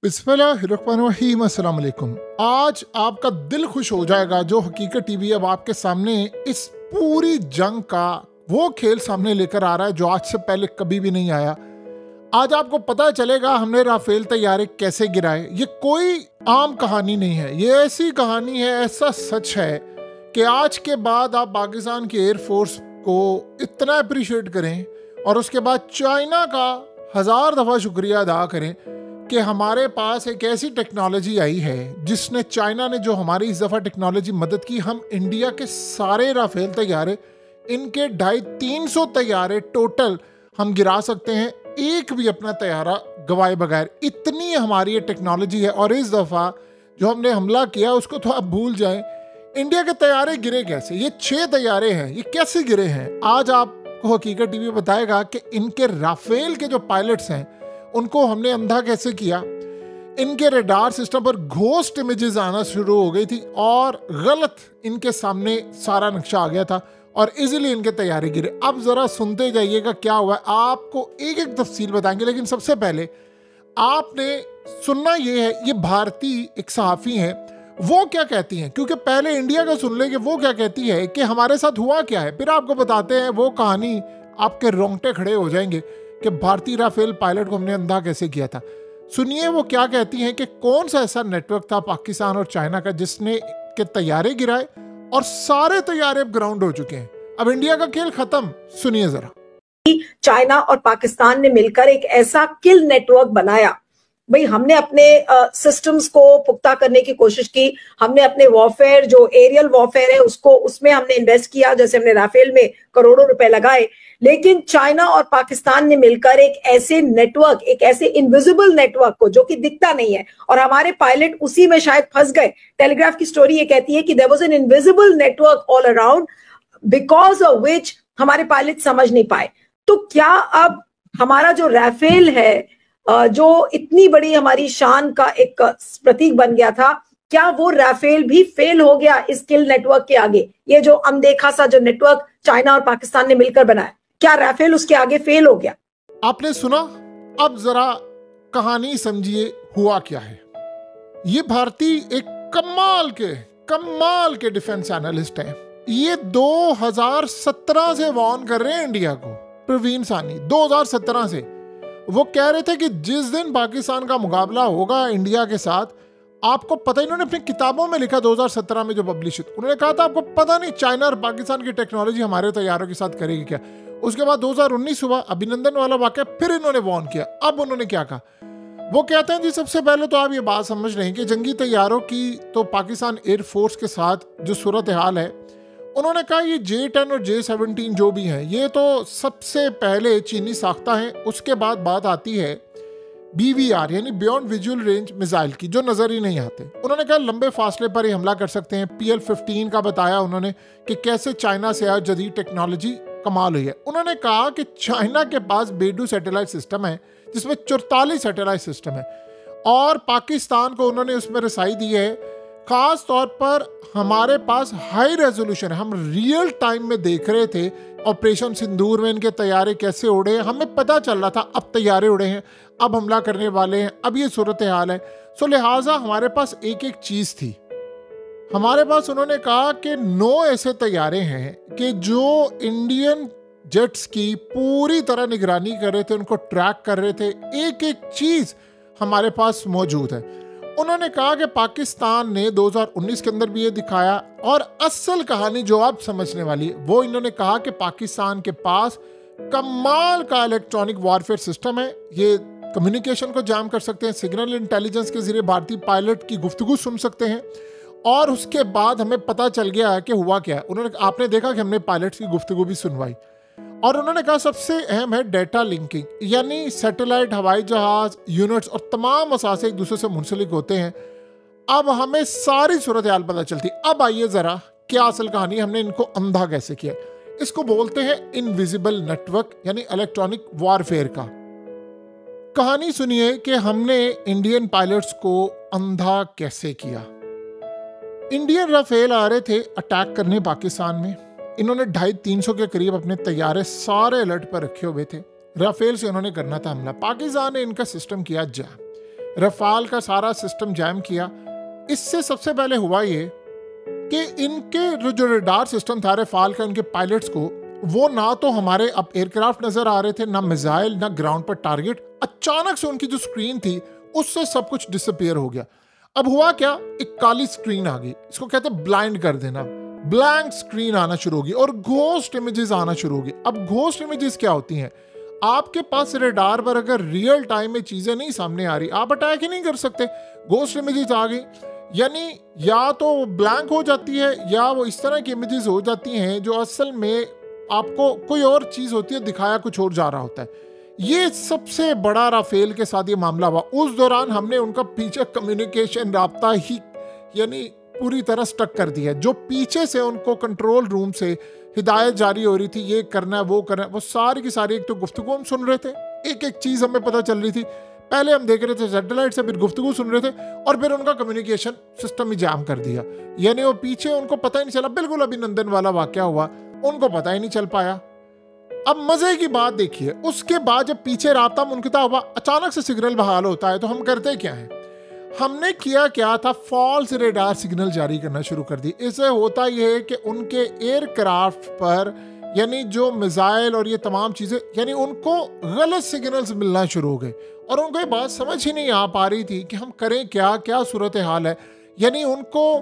बिस्मिल्लाहिर्रहमानिर्रहीम। अस्सलाम वालेकुम। आज आपका दिल खुश हो जाएगा जो हकीकत टीवी अब आपके सामने इस पूरी जंग का वो खेल सामने लेकर आ रहा है जो आज से पहले कभी भी नहीं आया। आज आपको पता चलेगा हमने राफेल तैयारे कैसे गिराए। ये कोई आम कहानी नहीं है, ये ऐसी कहानी है, ऐसा सच है कि आज के बाद आप पाकिस्तान की एयरफोर्स को इतना अप्रिशिएट करें और उसके बाद चाइना का 1000 दफ़ा शुक्रिया अदा करें कि हमारे पास एक ऐसी टेक्नोलॉजी आई है जिसने चाइना ने जो हमारी इस दफ़ा टेक्नोलॉजी मदद की। हम इंडिया के सारे राफेल तैयारे, इनके 250-300 तैयारे टोटल हम गिरा सकते हैं, एक भी अपना तैयारा गवाए बगैर। इतनी हमारी ये टेक्नोलॉजी है। और इस दफ़ा जो हमने हमला किया उसको तो आप भूल जाएं। इंडिया के तैयारे गिरे कैसे? ये 6 तैयारे हैं, ये कैसे गिरे हैं? आज आपको हकीकत टीवी बताएगा कि इनके राफेल के जो पायलट्स हैं उनको हमने अंधा कैसे किया। इनके रडार सिस्टम पर घोस्ट इमेजेस आना शुरू हो गई थी और गलत इनके सामने सारा नक्शा आ गया था और इजीली इनके तैयारे गिरे। अब जरा सुनते जाइएगा क्या हुआ है, आपको एक एक तफसील बताएंगे। लेकिन सबसे पहले आपने सुनना ये है, ये भारतीय एक सहाफ़ी हैं, वो क्या कहती हैं, क्योंकि पहले इंडिया का सुन लेंगे वो क्या कहती है कि हमारे साथ हुआ क्या है, फिर आपको बताते हैं वो कहानी। आपके रोंगटे खड़े हो जाएंगे कि भारतीय राफेल पायलट को हमने अंधा कैसे किया था। सुनिए वो क्या कहती हैं कि कौन सा ऐसा नेटवर्क था पाकिस्तान और चाइना का जिसने के तैयारे गिराए और सारे तैयारे अब ग्राउंड हो चुके हैं। अब इंडिया का खेल खत्म। सुनिए जरा। चाइना और पाकिस्तान ने मिलकर एक ऐसा किल नेटवर्क बनाया। भाई हमने अपने सिस्टम्स को पुख्ता करने की कोशिश की, हमने अपने वॉरफेयर जो एरियल वॉरफेयर है उसको उसमें हमने इन्वेस्ट किया, जैसे हमने राफेल में करोड़ों रुपए लगाए। लेकिन चाइना और पाकिस्तान ने मिलकर एक ऐसे नेटवर्क, एक ऐसे इनविजिबल नेटवर्क को जो कि दिखता नहीं है, और हमारे पायलट उसी में शायद फंस गए। टेलीग्राफ की स्टोरी ये कहती है कि there was an invisible network all around because of which हमारे पायलट समझ नहीं पाए। तो क्या अब हमारा जो राफेल है जो इतनी बड़ी हमारी शान का एक प्रतीक बन गया था, क्या वो राफेल भी फेल हो गया इस किल नेटवर्क के आगे? ये जो अनदेखा सा जो नेटवर्क चाइना और पाकिस्तान ने मिलकर बनाया, क्या राफेल उसके आगे फेल हो गया? आपने सुना, अब जरा कहानी समझिए हुआ क्या है। ये भारतीय एक कमाल के डिफेंस एनालिस्ट हैं। ये 2017 से वार्न कर रहे हैं इंडिया को। प्रवीण सानी 2017 से वो कह रहे थे कि जिस दिन पाकिस्तान का मुकाबला होगा इंडिया के साथ, आपको पता, इन्होंने अपनी किताबों में लिखा 2017 में जो पब्लिश हुई, उन्होंने कहा था आपको पता नहीं चाइना और पाकिस्तान की टेक्नोलॉजी हमारे तैयारों के साथ करेगी क्या। उसके बाद 2019 हुआ, अभिनंदन वाला वाकया, फिर इन्होंने वार्न किया। अब उन्होंने क्या कहा, वो कहते हैं जी सबसे पहले तो आप ये बात समझ रहे हैं कि जंगी तैयारों की तो पाकिस्तान एयरफोर्स के साथ जो सूरत हाल है, उन्होंने कहा ये J-10 और J-17 जो भी हैं ये तो सबसे पहले चीनी साख्ता हैं। उसके बाद बात आती है BVR यानी बियॉन्ड विजुअल रेंज मिसाइल की, जो नज़र ही नहीं आते। उन्होंने कहा लंबे फासले पर ही हमला कर सकते हैं। PL-15 का बताया उन्होंने कि कैसे चाइना से आज जदीद टेक्नोलॉजी कमाल हुई है। उन्होंने कहा कि चाइना के पास बेडू सैटेलाइट सिस्टम है जिसमें 44 सैटेलाइट सिस्टम है और पाकिस्तान को उन्होंने उसमें रसाई दी है। खास तौर पर हमारे पास हाई रेजोल्यूशन है, हम रियल टाइम में देख रहे थे ऑपरेशन सिंदूर में इनके तैयारे कैसे उड़े, हमें पता चल रहा था अब तैयारे उड़े हैं, अब हमला करने वाले हैं, अब ये सूरत हाल है। सो लिहाजा हमारे पास एक एक चीज़ थी हमारे पास। उन्होंने कहा कि 9 ऐसे तैयारे हैं कि जो इंडियन जेट्स की पूरी तरह निगरानी कर रहे थे, उनको ट्रैक कर रहे थे, एक एक चीज़ हमारे पास मौजूद है। उन्होंने कहा कि पाकिस्तान ने 2019 के अंदर भी ये दिखाया, और असल कहानी जो आप समझने वाली है वो इन्होंने कहा कि पाकिस्तान के पास कमाल का इलेक्ट्रॉनिक वॉरफेयर सिस्टम है। ये कम्युनिकेशन को जाम कर सकते हैं, सिग्नल इंटेलिजेंस के जरिए भारतीय पायलट की गुफ्तगू सुन सकते हैं। और उसके बाद हमें पता चल गया कि हुआ क्या है। उन्होंने, आपने देखा कि हमने पायलट्स की गुफ्तगू भी सुनवाई। और उन्होंने कहा सबसे अहम है डेटा लिंकिंग, यानी सैटेलाइट, हवाई जहाज, यूनिट्स और तमाम असासे एक दूसरे से मुंसलिक होते हैं। अब हमें सारी सूरत हाल पता चलती। अब आइए जरा क्या असल कहानी, हमने इनको अंधा कैसे किया। इसको बोलते हैं इनविजिबल नेटवर्क यानी इलेक्ट्रॉनिक वॉरफेयर का। कहानी सुनिए कि हमने इंडियन पायलट्स को अंधा कैसे किया। इंडियन राफेल आ रहे थे अटैक करने पाकिस्तान में। इन्होंने 250-300 के करीब अपने तैयारे सारे अलर्ट पर रखे हुए थे। राफेल से उन्होंने करना था हमला। पाकिस्तान ने इनका सिस्टम किया जैम। रफाल का सारा सिस्टम जैम किया। इससे सबसे पहले हुआ ये कि इनके जो रडार सिस्टम था रफाल का, इनके पायलट्स को, वो ना तो हमारे अब एयरक्राफ्ट नजर आ रहे थे, ना मिसाइल, ना ग्राउंड पर टारगेट। अचानक से उनकी जो स्क्रीन थी उससे सब कुछ डिसअपियर हो गया। अब हुआ क्या, एक काली स्क्रीन आ गई, इसको कहते हैं ब्लाइंड कर देना। ब्लैंक स्क्रीन आना शुरू होगी और घोस्ट इमेजेस आना शुरू होगी। अब घोस्ट इमेजेस क्या होती हैं, आपके पास रडार पर अगर रियल टाइम में चीजें नहीं सामने आ रही, आप अटैक ही नहीं कर सकते। घोस्ट इमेजेस आ गई, यानी या तो ब्लैंक हो जाती है या वो इस तरह की इमेजेस हो जाती हैं जो असल में आपको कोई और चीज होती है, दिखाया कुछ और जा रहा होता है। ये सबसे बड़ा राफेल के साथ ये मामला हुआ। उस दौरान हमने उनका पीछे कम्युनिकेशन राब्ता ही यानी पूरी तरह स्टक कर दिया। जो पीछे से उनको कंट्रोल रूम से हिदायत जारी हो रही थी, ये करना है वो करना है, वो सारी की सारी, एक तो गुफ्तगू हम सुन रहे थे, एक एक चीज हमें पता चल रही थी। पहले हम देख रहे थे सैटेलाइट से, फिर गुफ्तगू सुन रहे थे और फिर उनका कम्युनिकेशन सिस्टम ही जाम कर दिया। यानी वो पीछे उनको पता ही नहीं चला, बिल्कुल अभिनंदन वाला वाकया हुआ, उनको पता ही नहीं चल पाया। अब मजे की बात देखिए, उसके बाद जब पीछे राब्ता मुनक़ता हुआ, अचानक से सिग्नल बहाल होता है, तो हम करते क्या है, हमने किया क्या था, फॉल्स रेडार सिग्नल जारी करना शुरू कर दी। इससे होता यह है कि उनके एयरक्राफ्ट पर यानी जो मिसाइल और ये तमाम चीजें, यानी उनको गलत सिग्नल्स मिलना शुरू हो गए और उनको ये बात समझ ही नहीं आ पा रही थी कि हम करें क्या, क्या सूरत हाल है। यानी उनको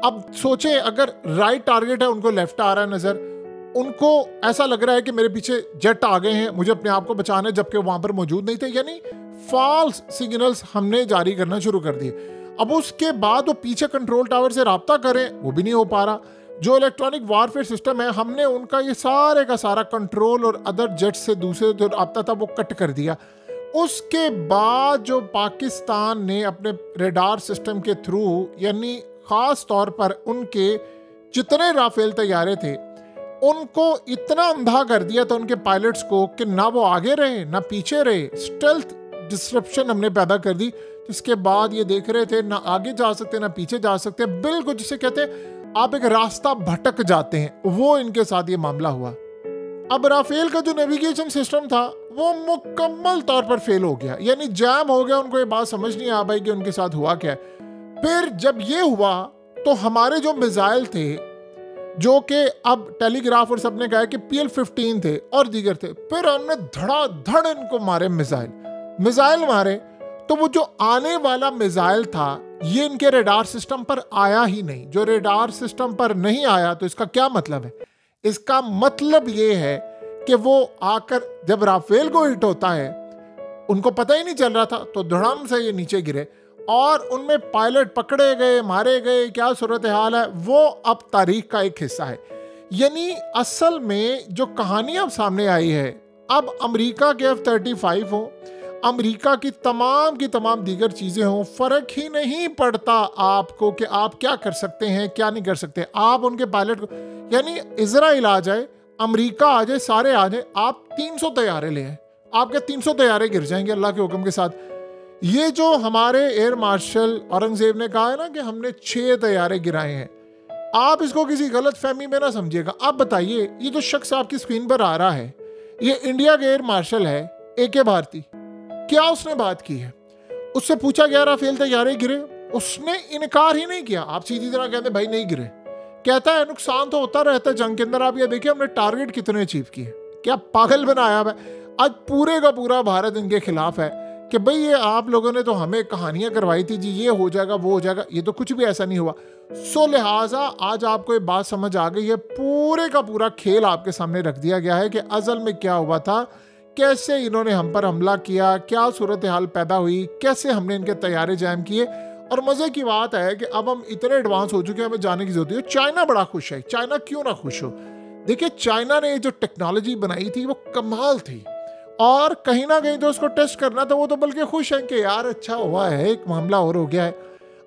अब सोचें, अगर राइट टारगेट है उनको लेफ्ट आ रहा है नजर, उनको ऐसा लग रहा है कि मेरे पीछे जेट आ गए हैं, मुझे अपने आप को बचाना है, जबकि वहां पर मौजूद नहीं थे। यानी फॉल्स सिग्नल्स हमने जारी करना शुरू कर दिए। अब उसके बाद वो पीछे कंट्रोल टावर से राब्ता करें, वो भी नहीं हो पा रहा। जो इलेक्ट्रॉनिक वारफेयर सिस्टम है, हमने उनका ये सारे का सारा कंट्रोल और अदर जेट से दूसरे जो राब्ता था वो कट कर दिया। उसके बाद जो पाकिस्तान ने अपने रेडार सिस्टम के थ्रू, यानी खास तौर पर उनके जितने राफेल तैयारे थे, उनको इतना अंधा कर दिया था उनके पायलट्स को कि ना वो आगे रहे ना पीछे रहे। स्टेल्थ डिस्रप्शन हमने पैदा कर दी, जिसके बाद ये देख रहे थे ना आगे जा सकते ना पीछे जा सकते, बिल्कुल जिसे कहते हैं आप एक रास्ता भटक जाते हैं, वो इनके साथ ये मामला हुआ। अब राफेल का जो नेविगेशन सिस्टम था वो मुकम्मल तौर पर फेल हो गया, यानी जैम हो गया। उनको ये बात समझ नहीं आ पाई कि उनके साथ हुआ क्या है। फिर जब ये हुआ तो हमारे जो मिसाइल थे, जो कि अब टेलीग्राफ और सबने कहा कि PL-15 थे और दीगर थे, फिर हमने धड़ाधड़ इनको मारे मिसाइल मारे। तो वो जो आने वाला मिसाइल था ये इनके रेडार सिस्टम पर आया ही नहीं। जो रेडार सिस्टम पर नहीं आया तो इसका क्या मतलब है? इसका मतलब ये है कि वो आकर जब राफेल को हिट होता है, उनको पता ही नहीं चल रहा था, तो धड़ाम से ये नीचे गिरे और उनमें पायलट पकड़े गए, मारे गए। क्या सूरत हाल है, वो अब तारीख का एक हिस्सा है। यानी असल में जो कहानी अब सामने आई है, अब अमेरिका के F-35 हो, अमेरिका की तमाम दीगर चीजें हों, फर्क ही नहीं पड़ता आपको कि आप क्या कर सकते हैं क्या नहीं कर सकते। आप उनके पायलट को, यानी इजराइल आ जाए, अमेरिका आ जाए, सारे आ जाए, आप 300 तैयारे ले आए, आपके 300 तैयारे गिर जाएंगे अल्लाह के हुक्म के साथ। ये जो हमारे एयर मार्शल औरंगजेब ने कहा है ना कि हमने 6 तैयारे गिराए हैं, आप इसको किसी गलत फहमी में ना समझिएगा। आप बताइए, ये जो शख्स आपकी स्क्रीन पर आ रहा है, ये इंडिया के एयर मार्शल है AK भारती। क्या उसने बात की है? उससे पूछा गया राफेल तैयारे गिरे, उसने इनकार ही नहीं किया। आप सीधी तरह कहते भाई नहीं गिरे, कहता है नुकसान तो होता रहता है जंग के अंदर, आप ये देखिए हमने टारगेट कितने अचीव किए। क्या पागल बनाया है? आज पूरे का पूरा भारत इनके खिलाफ है कि भाई ये आप लोगों ने तो हमें कहानियां करवाई थी जी, ये हो जाएगा वो हो जाएगा, ये तो कुछ भी ऐसा नहीं हुआ। सो लिहाजा आज आपको ये बात समझ आ गई है, पूरे का पूरा खेल आपके सामने रख दिया गया है कि असल में क्या हुआ था, कैसे इन्होंने हम पर हमला किया, क्या सूरत हाल पैदा हुई, कैसे हमने इनके तैयारे जैम किए। और मजे की बात है कि अब हम इतने एडवांस हो चुके हैं, हमें जाने की जरूरत है। चाइना बड़ा खुश है। चाइना क्यों ना खुश हो? देखिए, चाइना ने जो टेक्नोलॉजी बनाई थी वो कमाल थी और कहीं ना कहीं तो उसको टेस्ट करना था, वो तो बल्कि खुश है कि यार अच्छा हुआ है, एक मामला और हो गया है।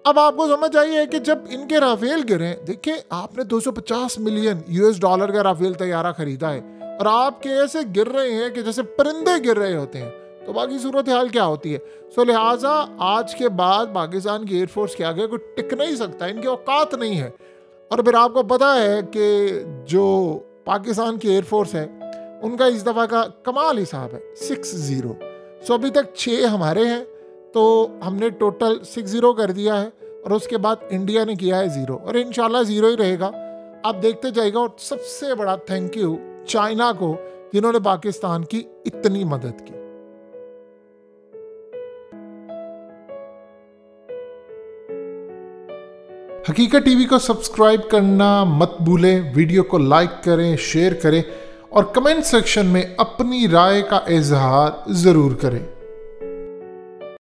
अब आपको समझ आई है कि जब इनके राफेल गिरे, देखिए आपने 250 मिलियन US$ का राफेल तैयारा खरीदा है और आपके ऐसे गिर रहे हैं कि जैसे परिंदे गिर रहे होते हैं, तो बाकी सूरत हाल क्या होती है। सो लिहाजा आज के बाद पाकिस्तान की एयरफोर्स के आगे कोई टिक नहीं सकता, इनकी औकात नहीं है। और फिर आपको पता है कि जो पाकिस्तान की एयरफोर्स है उनका इस दफ़ा का कमाल हिसाब है 6-0। सो अभी तक 6 हमारे हैं, तो हमने टोटल 6-0 कर दिया है और उसके बाद इंडिया ने किया है 0 और इंशाल्लाह 0 ही रहेगा। आप देखते जाइएगा। और सबसे बड़ा थैंक यू चाइना को जिन्होंने पाकिस्तान की इतनी मदद की। हकीकत टीवी को सब्सक्राइब करना मत भूलें, वीडियो को लाइक करें, शेयर करें और कमेंट सेक्शन में अपनी राय का इजहार ज़रूर करें।